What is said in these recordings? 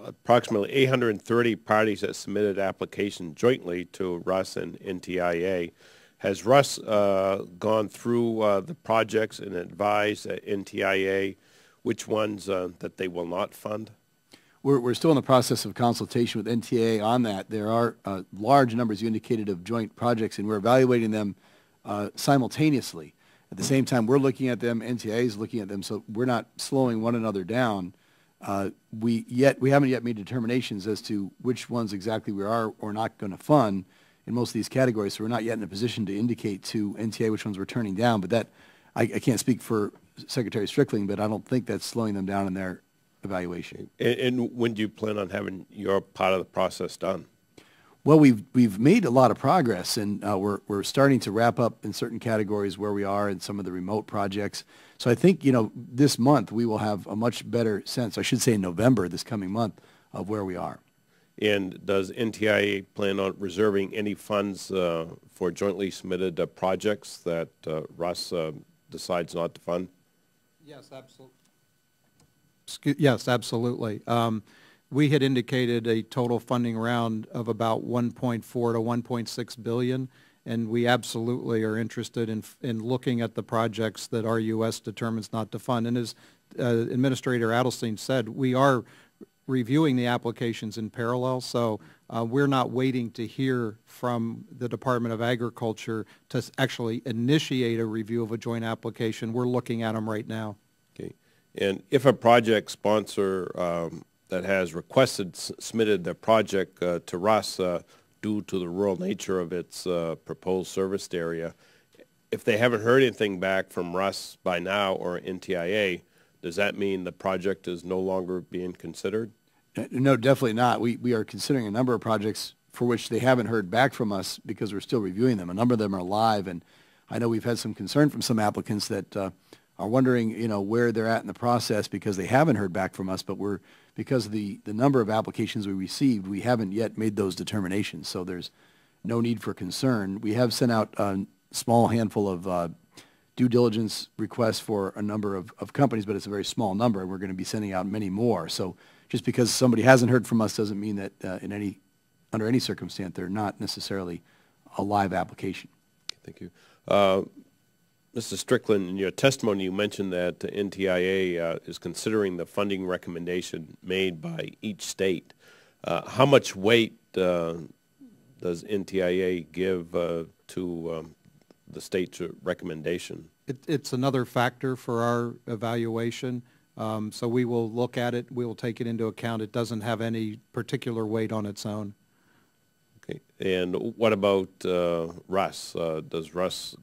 approximately 830 parties that submitted applications jointly to Russ and NTIA. Has Russ gone through the projects and advised NTIA which ones that they will not fund? We're still in the process of consultation with NTIA on that. There are large numbers, you indicated, of joint projects, and we're evaluating them simultaneously. At the same time, we're looking at them, NTIA is looking at them, so we're not slowing one another down. We haven't yet made determinations as to which ones exactly we are or not going to fund in most of these categories, so we're not yet in a position to indicate to NTIA which ones we're turning down. But that, I can't speak for Secretary Strickling, but I don't think that's slowing them down in their evaluation. And when do you plan on having your part of the process done? Well, we've made a lot of progress, and we're starting to wrap up in certain categories where we are in some of the remote projects. So I think, this month we will have a much better sense, I should say in November, this coming month, of where we are. And does NTIA plan on reserving any funds for jointly submitted projects that Russ decides not to fund? Yes, absolutely. Yes, absolutely. We had indicated a total funding round of about 1.4 to 1.6 billion, and we absolutely are interested in looking at the projects that RUS determines not to fund. And as Administrator Adelstein said, we are reviewing the applications in parallel, so we're not waiting to hear from the Department of Agriculture to actually initiate a review of a joint application. We're looking at them right now. Okay. And if a project sponsor that has submitted their project to Russ due to the rural nature of its proposed serviced area, if they haven't heard anything back from Russ by now or NTIA, does that mean the project is no longer being considered? No, definitely not. We are considering a number of projects for which they haven't heard back from us because we're still reviewing them. A number of them are live, and I know we've had some concern from some applicants that are wondering, where they're at in the process because they haven't heard back from us, but because of the number of applications we received, we haven't yet made those determinations, so there's no need for concern. We have sent out a small handful of due diligence requests for a number of companies, but it's a very small number, and we're going to be sending out many more. So just because somebody hasn't heard from us doesn't mean that under any circumstance they're not necessarily a live application. Thank you. Mr. Strickland, in your testimony you mentioned that NTIA is considering the funding recommendation made by each state. How much weight does NTIA give to the state's recommendation? It's another factor for our evaluation. So we will look at it. We will take it into account. It doesn't have any particular weight on its own. Okay. And what about Russ? Does Russ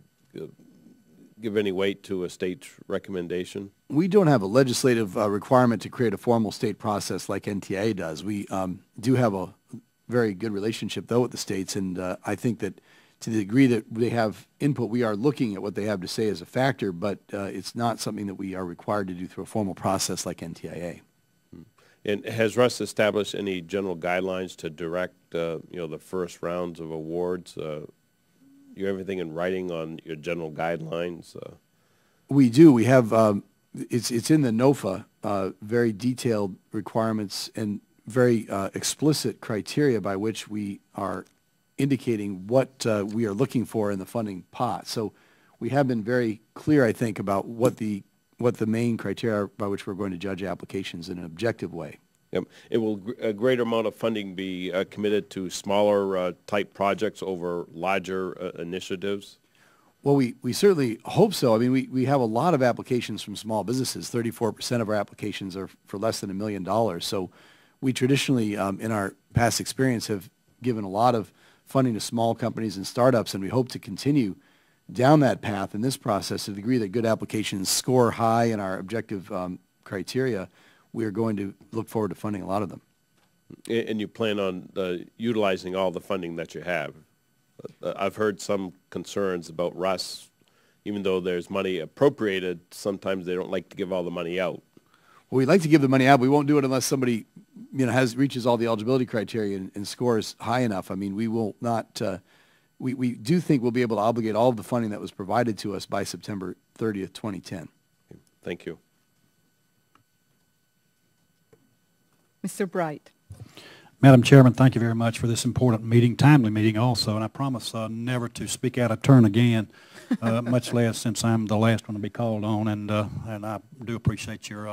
give any weight to a state's recommendation? We don't have a legislative requirement to create a formal state process like NTIA does. We do have a very good relationship, though, with the states, and I think that to the degree that they have input, we are looking at what they have to say as a factor, but it's not something that we are required to do through a formal process like NTIA. And has Russ established any general guidelines to direct, the first rounds of awards? You have everything in writing on your general guidelines? We do. We have, it's in the NOFA, very detailed requirements and very explicit criteria by which we are indicating what we are looking for in the funding pot. So we have been very clear, I think, about what the main criteria are by which we're going to judge applications in an objective way. Yep. And will a greater amount of funding be committed to smaller type projects over larger initiatives? Well, we certainly hope so. I mean, we have a lot of applications from small businesses. 34% of our applications are for less than $1 million. So we traditionally, in our past experience, have given a lot of funding to small companies and startups, and we hope to continue down that path in this process. To the degree that good applications score high in our objective criteria, we are going to look forward to funding a lot of them. And you plan on utilizing all the funding that you have? I've heard some concerns about Russ. Even though there's money appropriated, sometimes they don't like to give all the money out. Well, we'd like to give the money out. We won't do it unless somebody reaches all the eligibility criteria and scores high enough. I mean, we will not, we do think we'll be able to obligate all of the funding that was provided to us by September 30th, 2010. Thank you. Mr. Bright. Madam Chairman, thank you very much for this important meeting, timely meeting also, and I promise never to speak out of turn again, much less since I'm the last one to be called on, and I do appreciate your